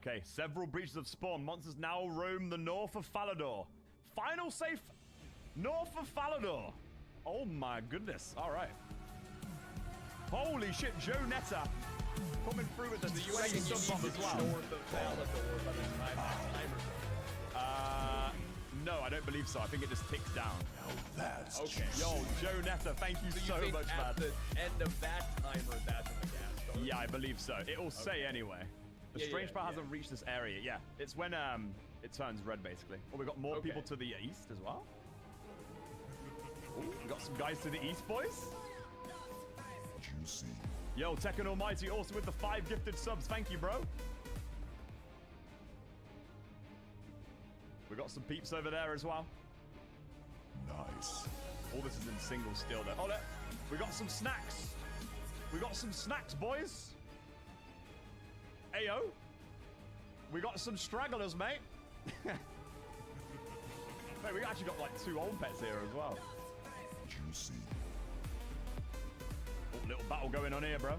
Okay, several breaches have spawned. Monsters now roam the north of Falador. Final safe north of Falador. Oh my goodness. All right. Holy shit, Joe Netta coming through with the UAE sub-bomb as well. North of Falador by the time that timer's over. No, I don't believe so. I think it just ticks down. Now that's okay. Yo, Joe Netta, thank you so much, man. At the end of that timer, that's when the gas starts? Yeah, I believe so. It'll say anyway. The strange part hasn't reached this area. Yeah, it's when it turns red, basically. Oh, we got more people to the east as well. Ooh, we got some guys to the east, boys. juicy. Yo, Tekken Almighty also with the 5 gifted subs. Thank you, bro. We got some peeps over there as well. Nice. All this is in single still, though. Oh, look. We got some snacks. We got some snacks, boys. Ayo. We got some stragglers, mate. Mate, we actually got like 2 old pets here as well. Juicy. Oh, little battle going on here, bro.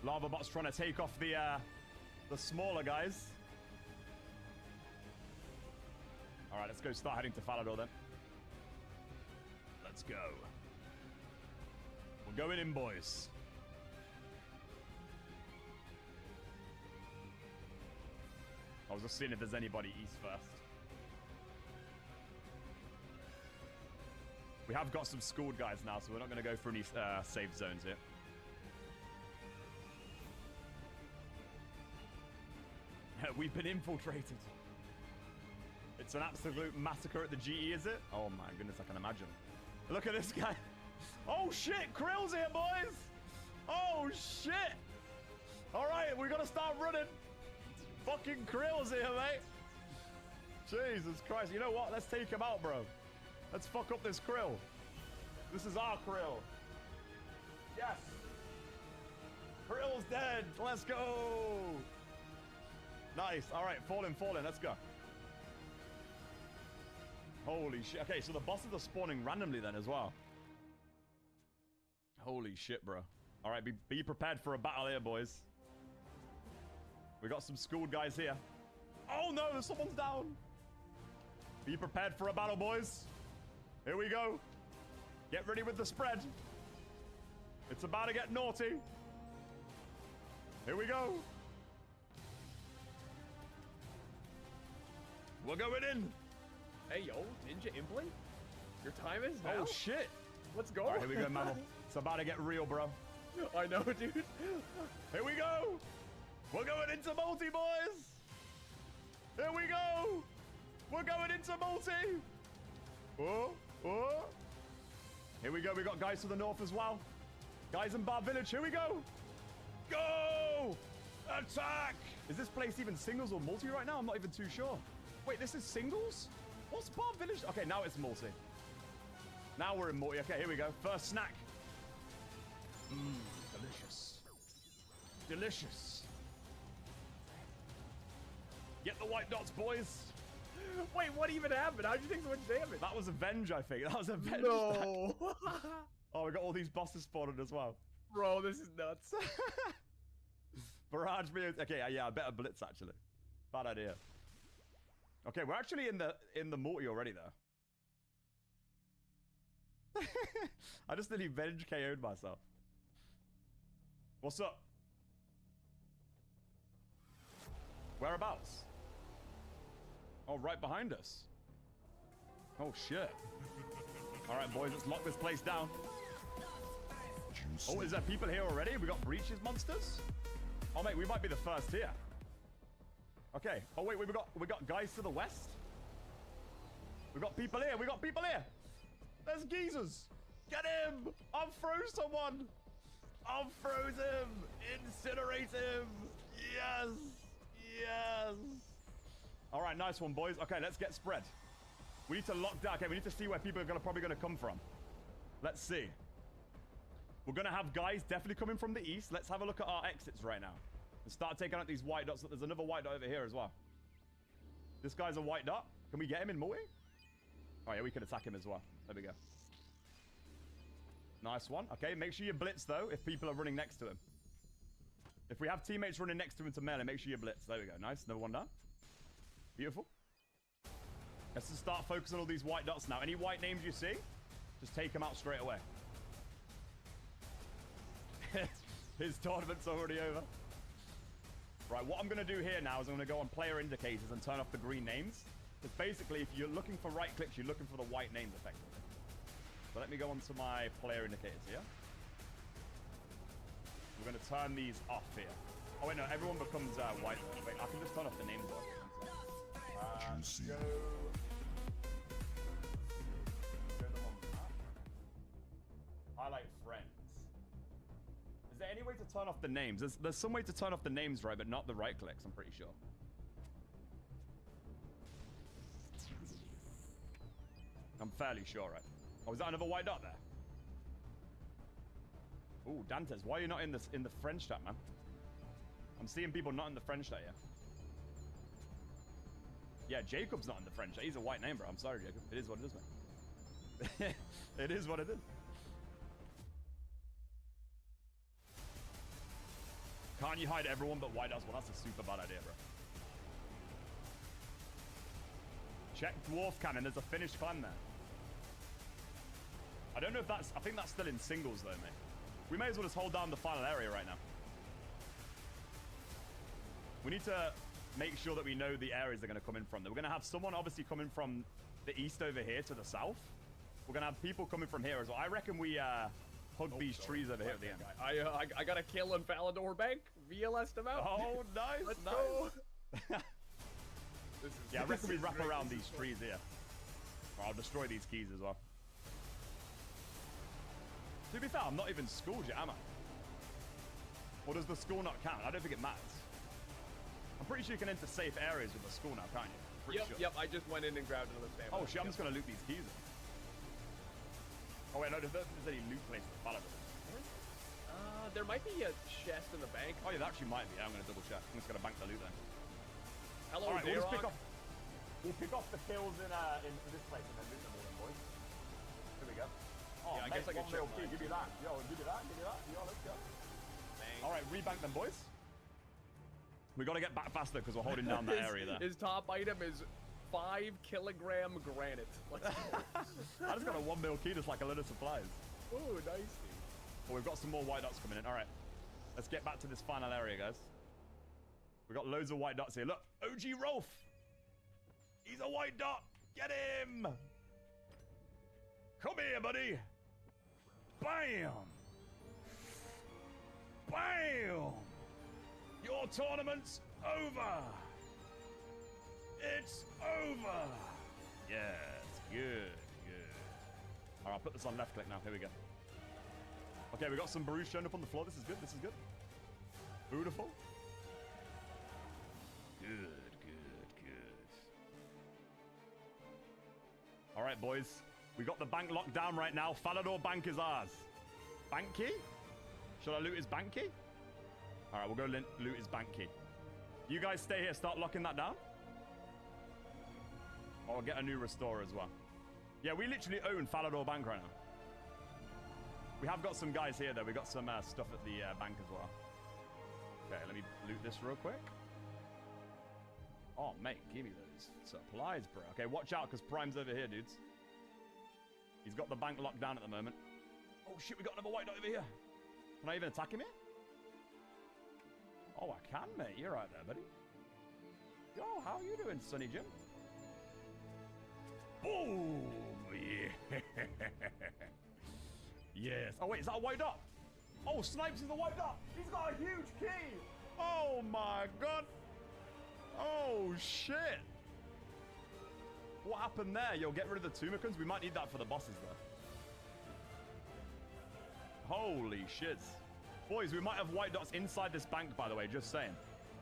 Lava Bot's trying to take off the smaller guys. All right, let's go start heading to Falador then. Let's go. We're going in, boys. I was just seeing if there's anybody east first. We have got some schooled guys now, so we're not going to go for any safe zones here. We've been infiltrated. It's an absolute massacre at the GE, is it? Oh my goodness, I can imagine. Look at this guy. Oh shit, Krill's here, boys. Oh shit. All right, we got to start running. Fucking Krill's here, mate. Jesus Christ. You know what? Let's take him out, bro. Let's fuck up this Krill. This is our Krill. Yes. Krill's dead. Let's go. Nice. All right, fall in. Let's go. Holy shit. Okay, so the bosses are spawning randomly then as well. Holy shit, bro. All right, be prepared for a battle here, boys. We got some schooled guys here. Oh no, someone's down. Be prepared for a battle, boys. Here we go. Get ready with the spread. It's about to get naughty. Here we go. We're going in. Hey, yo, Ninja Imply? Your time is now? Oh, shit. Let's go. All right, here we go, Mammal. It's about to get real, bro. I know, dude. Here we go. We're going into multi, boys. Here we go. We're going into multi. Oh. Here we go. We got guys to the north as well. Guys in Bar Village. Here we go. Go. Attack. Is this place even singles or multi right now? I'm not even too sure. Wait, this is singles? What's Bar Village? Okay, now it's multi. Now we're in multi. Okay, here we go. First snack. Delicious. Delicious. Get the white dots, boys. Wait, what even happened? How'd you take so much damage? That was Avenge, I think. That was Avenge. No. Oh, we got all these bosses spawning as well. Bro, this is nuts. Barrage me. Okay, yeah, I better blitz, actually. Bad idea. Okay, we're actually in the multi already, though. I just nearly Venge KO'd myself. What's up? Whereabouts? Oh, right behind us. Oh, shit. All right, boys, let's lock this place down. Juicy. Oh, is there people here already? We got breaches monsters? Oh, mate, we might be the first here. Okay. Oh, wait, we got guys to the west? We got people here. We got people here. There's geezers. Get him. I've froze someone. I've froze him. Incinerate him. Yes. Yes. All right, nice one, boys. Okay, let's get spread. We need to lock down. Okay, we need to see where people are probably going to come from. Let's see. We're going to have guys definitely coming from the east. Let's have a look at our exits right now. And start taking out these white dots. There's another white dot over here as well. This guy's a white dot. Can we get him in multi? Oh, yeah, we can attack him as well. There we go. Nice one. Okay, make sure you blitz, though, if people are running next to him. If we have teammates running next to him to melee, make sure you blitz. There we go. Nice. Another one down. Beautiful. Let's just start focusing on all these white dots now. Any white names you see, just take them out straight away. His tournament's already over. Right, what I'm going to do here now is I'm going to go on player indicators and turn off the green names. Because basically, if you're looking for right clicks, you're looking for the white names effectively. So let me go onto my player indicators here. We're going to turn these off here. Oh, wait, no, everyone becomes white. Wait, I can just turn off the names off. Juicy. Go the one with that. Highlight friends. Is there any way to turn off the names? There's some way to turn off the names, right, but not the right clicks, I'm pretty sure. I'm fairly sure, right? Oh, is that another white dot there? Ooh, Dantes, why are you not in the French chat, man? I'm seeing people not in the French chat, yeah. Yeah, Jacob's not in the French chat. He's a white name, bro. I'm sorry, Jacob. It is what it is, man. It is what it is. Can't you hide everyone but white dots? Well, that's a super bad idea, bro. Check Dwarf Cannon. There's a finished clan there. I don't know if that's... I think that's still in singles, though, mate. We may as well just hold down the final area right now. We need to make sure that we know the areas they're going to come in from. We're going to have someone obviously coming from the east over here to the south. We're going to have people coming from here as well. I reckon we hug these trees over here at the end. I got a kill on Falador Bank. VLS them out. Oh, nice. Let's nice. go. Yeah, I reckon we wrap around these trees here. Or I'll destroy these keys as well. To be fair, I'm not even schooled yet, am I? Or does the school not count? I don't think it matters. I'm pretty sure you can enter safe areas with the school now, can't you? Pretty sure. Yep, I just went in and grabbed another stamina. Oh shit, I'm just gonna loot these keys. Oh wait, no, there's any loot places to follow them. There might be a chest in the bank. Oh yeah, there actually might be. I'm gonna double check. I'm just gonna bank the loot then. Hello, Alright, we'll pick off the kills in this place and then loot them all then, boys. Here we go. Oh, yeah, I guess I can show key. Give me that. Yo, give me that. Give me that. Yo, let's go. Alright, rebank them, boys. We gotta get back faster because we're holding down that area there. His top item is 5 kilogram granite. Let's go. I just got a 1 mil key, just like a lot of supplies. Ooh, nice. Well, we've got some more white dots coming in. All right, let's get back to this final area, guys. We've got loads of white dots here. Look, OG Rolf. He's a white dot. Get him. Come here, buddy. Bam. Bam. Your tournament's over. It's over. Yes, good, good. All right, I'll put this on left click now. Here we go. Okay, we got some brews showing up on the floor. This is good. This is good. Beautiful. Good, good, good. All right, boys. We got the bank locked down right now. Falador Bank is ours. Bank key? Should I loot his bank key? All right, we'll go loot his bank key. You guys stay here. Start locking that down. I'll get a new restore as well. Yeah, we literally own Falador Bank right now. We have got some guys here, though. We got some stuff at the bank as well. Okay, let me loot this real quick. Oh, mate, give me those supplies, bro. Okay, watch out, because Prime's over here, dudes. He's got the bank locked down at the moment. Oh, shit, we got another white dot over here. Can I even attack him here? Oh, I can, mate. You're right there, buddy. Yo, how are you doing, Sonny Jim? Boom! Yeah. Yes. Oh, wait, is that a white dot? Oh, Snipes is a white dot. He's got a huge key. Oh, my God. Oh, shit. What happened there? Yo, get rid of the Tumicans. We might need that for the bosses, though. Holy shit. Boys, we might have white dots inside this bank, by the way, just saying.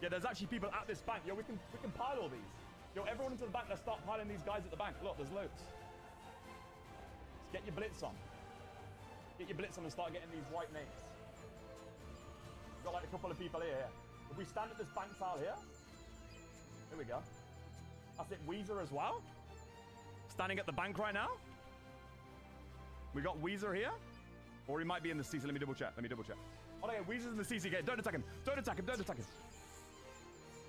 Yeah, there's actually people at this bank. Yo, we can pile all these. Yo, everyone into the bank, let's start piling these guys at the bank. Look, there's loads. Let's get your blitz on. Get your blitz on and start getting these white names. We've got like a couple of people here. If we stand at this bank tile here. Here we go. That's it, Weezer as well. Standing at the bank right now. We got Weezer here. Or he might be in the sea, so let me double check. Let me double check. Oh, yeah, Weezer's in the CC gate. Don't attack him. Don't attack him. Don't attack him.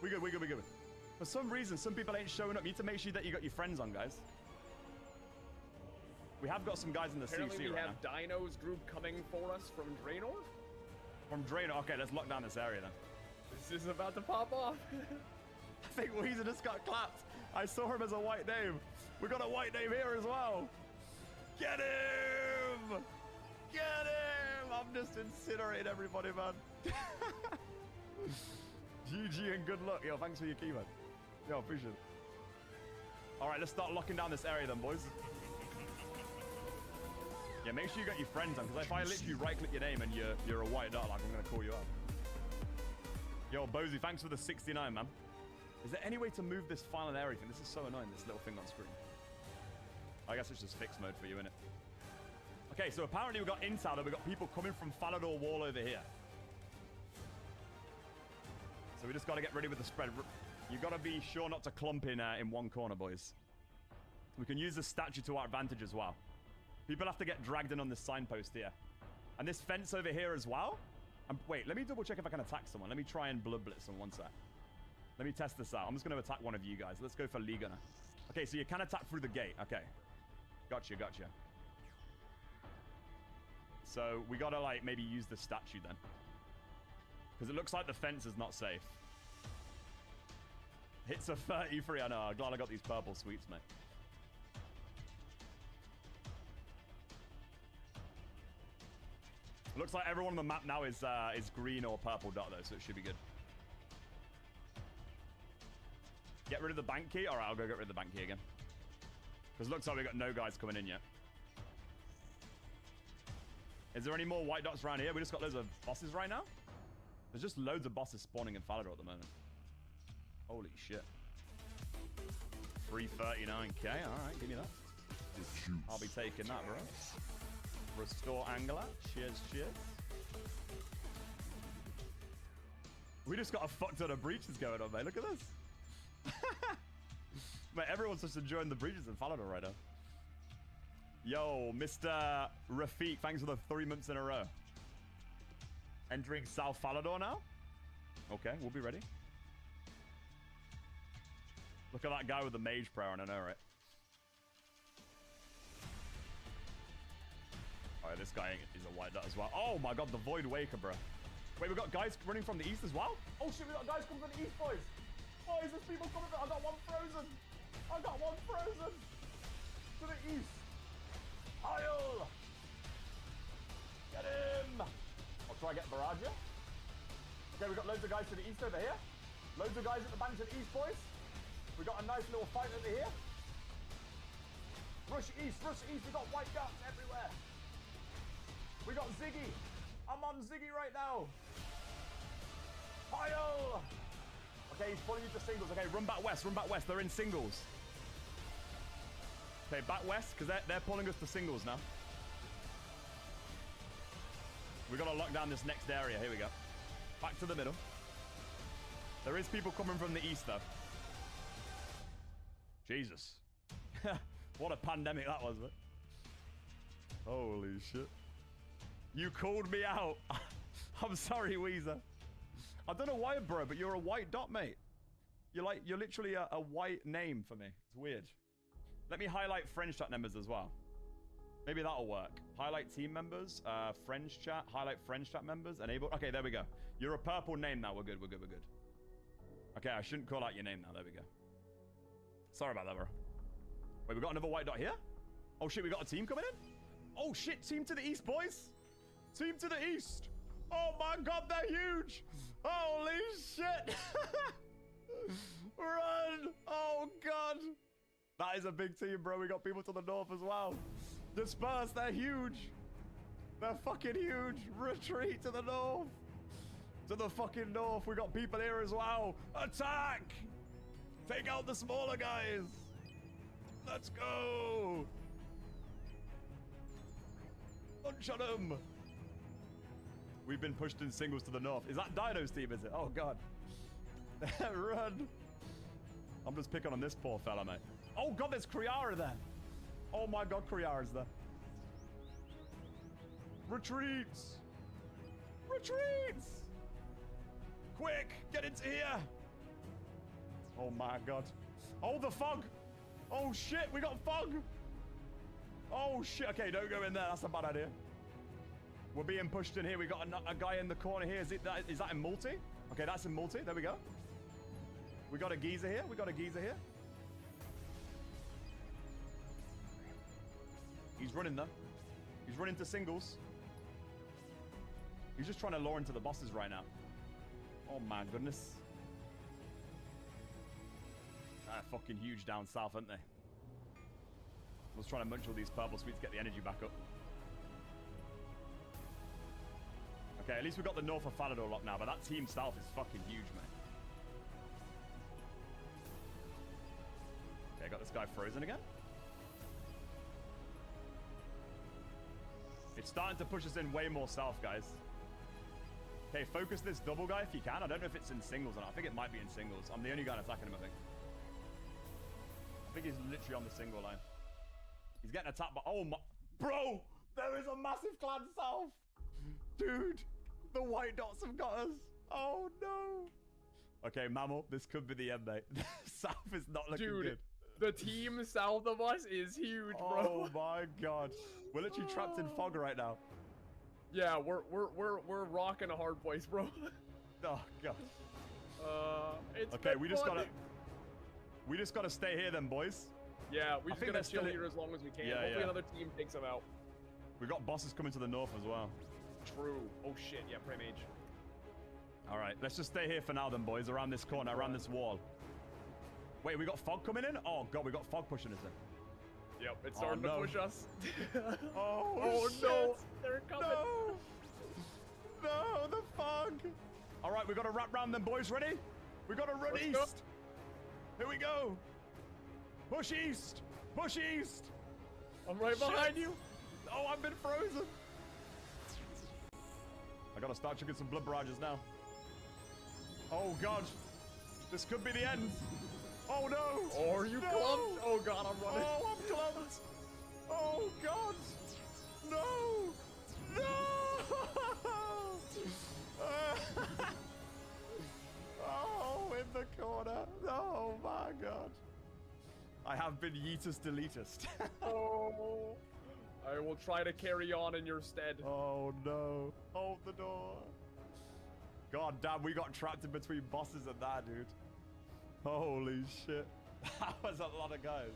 We good. We good. We good. For some reason, some people ain't showing up. You need to make sure that you got your friends on, guys. We have got some guys in the Apparently CC right now. we have Dino's group coming for us from Draenor. From Draenor. Okay, let's lock down this area then. This is about to pop off. I think Weezer just got clapped. I saw him as a white name. We got a white name here as well. Get him! Get him! I'm just incinerating everybody, man. GG and good luck. Yo, thanks for your key, man. Yo, appreciate it. All right, let's start locking down this area then, boys. Yeah, make sure you got your friends on, because if I literally right-click your name and you're a white dot, like, I'm going to call you out. Yo, Bozy, thanks for the 69, man. Is there any way to move this final area thing? This is so annoying, this little thing on screen. I guess it's just fixed mode for you, innit? Okay, so apparently we've got intel that we've got people coming from Falador Wall over here. So we just got to get ready with the spread. You got to be sure not to clump in one corner, boys. We can use the statue to our advantage as well. People have to get dragged in on this signpost here. And this fence over here as well. Wait, let me double check if I can attack someone. Let me try and blood blitz on one sec. Let me test this out. I'm just going to attack one of you guys. Let's go for Lee Gunner. Okay, so you can attack through the gate. Okay. Gotcha, gotcha. So we got to, like, maybe use the statue then. Because it looks like the fence is not safe. Hits a 33. I know. I'm glad I got these purple sweets, mate. Looks like everyone on the map now is green or purple dot, though, so it should be good. Get rid of the bank key? All right, I'll go get rid of the bank key again. Because it looks like we got no guys coming in yet. Is there any more white dots around here? We just got loads of bosses right now? There's just loads of bosses spawning in Falador at the moment. Holy shit. 339k. All right, give me that. I'll be taking that, bro. Restore Angler. Cheers, cheers. We just got a fuck ton of breaches going on, mate. Look at this. Mate, everyone's just enjoying the breaches in Falador right now. Yo, Mr. Rafiq, thanks for the 3 months in a row. Entering South Falador now? Okay, we'll be ready. Look at that guy with the mage prayer, I know, right? Alright, this guy is a white dot as well. Oh my god, the Void Waker, bro. Wait, we got guys running from the east as well? Oh shit, we got guys coming from the east, boys. Boys, there's people coming from... I got one frozen. I got one frozen. To the east. Heil! Get him! I'll try and get barrage here. Okay, we got loads of guys to the east over here. Loads of guys at the bank to the east, boys. We got a nice little fight over here. Rush east, we got white guts everywhere. We got Ziggy. I'm on Ziggy right now. Heil! Okay, he's pulling you to singles. Okay, run back west, They're in singles. Okay, back west, because they're pulling us to singles now. We got to lock down this next area. Here we go. Back to the middle. There is people coming from the east, though. Jesus. What a pandemic that was, man. Holy shit. You called me out. I'm sorry, Weezer. I don't know why, bro, but you're a white dot, mate. You're literally a white name for me. It's weird. Let me highlight French chat members as well. Maybe that'll work. Highlight team members, French chat, highlight French chat members, enable. Okay, there we go. You're a purple name now. We're good. Okay, I shouldn't call out your name now. There we go. Sorry about that, bro. Wait, we got another white dot here? Oh shit, we got a team coming in? Oh shit, team to the east, boys. Team to the east. Oh my god, they're huge. Holy shit. Run. Oh god. That is a big team, bro. We got people to the north as well. Disperse, they're huge. They're fucking huge. Retreat to the north. To the fucking north. We got people here as well. Attack. Take out the smaller guys. Let's go. Punch on them. We've been pushed in singles to the north. Is that Dino's team, is it? Oh, God. Run. I'm just picking on this poor fella, mate. Oh, God, there's Kriara there. Oh, my God, Kriara's there. Retreats. Retreat! Quick, get into here. Oh my god. Oh, the fog. Oh shit, we got fog. Oh shit. Okay, don't go in there. That's a bad idea. We're being pushed in here. We got a guy in the corner here. Is that in multi? Okay, that's in multi. There we go. We got a geezer here. We got a geezer here. He's running though. He's running to singles. He's just trying to lure into the bosses right now. Oh my goodness. They're fucking huge down south, aren't they? I was trying to munch all these purple sweets to get the energy back up. Okay, at least we got the north of Falador locked now, but that team south is fucking huge, man. Okay, I got this guy frozen again. It's starting to push us in way more south, guys. Okay, focus this double guy if you can. I don't know if it's in singles or not. I think it might be in singles. I'm the only guy attacking him, I think. I think he's literally on the single line. He's getting attacked by... Oh my... Bro! There is a massive clan south! Dude! The white dots have got us! Oh no! Okay, Mammal, this could be the end, mate. South is not looking good. The team south of us is huge, Oh bro. my god. We're literally trapped in fog right now. Yeah, we're rocking a hard place, bro. Oh god. It's okay, we just fun. gotta stay here then, boys. Yeah, we I just think gotta chill here as long as we can. Yeah, Hopefully yeah. another team takes them out. We got bosses coming to the north as well. True. Oh shit, yeah, Prey Mage. Alright, let's just stay here for now then, boys, around this corner, around this wall. Wait, we got fog coming in? Oh god, we got fog pushing us in. Yep, it's starting to push us. Oh shit. No, they're coming. No! No, the fog! Alright, we gotta wrap round them, boys. Ready? We gotta run Let's east! go. Here we go! Push east! Push east! I'm right behind you. Oh, I've been frozen! I gotta start chugging some blood barrages now. Oh god! This could be the end! Oh no! Oh, are you clumped? Oh god, I'm running. Oh, I'm clumped! Oh god! No! No! Oh, in the corner! Oh my god! I have been yeetus deletus. Oh, I will try to carry on in your stead. Oh no! Hold the door! God damn, we got trapped in between bosses and that, dude. Holy shit. That was a lot of guys.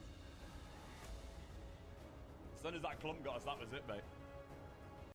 As soon as that clump got us, that was it, mate.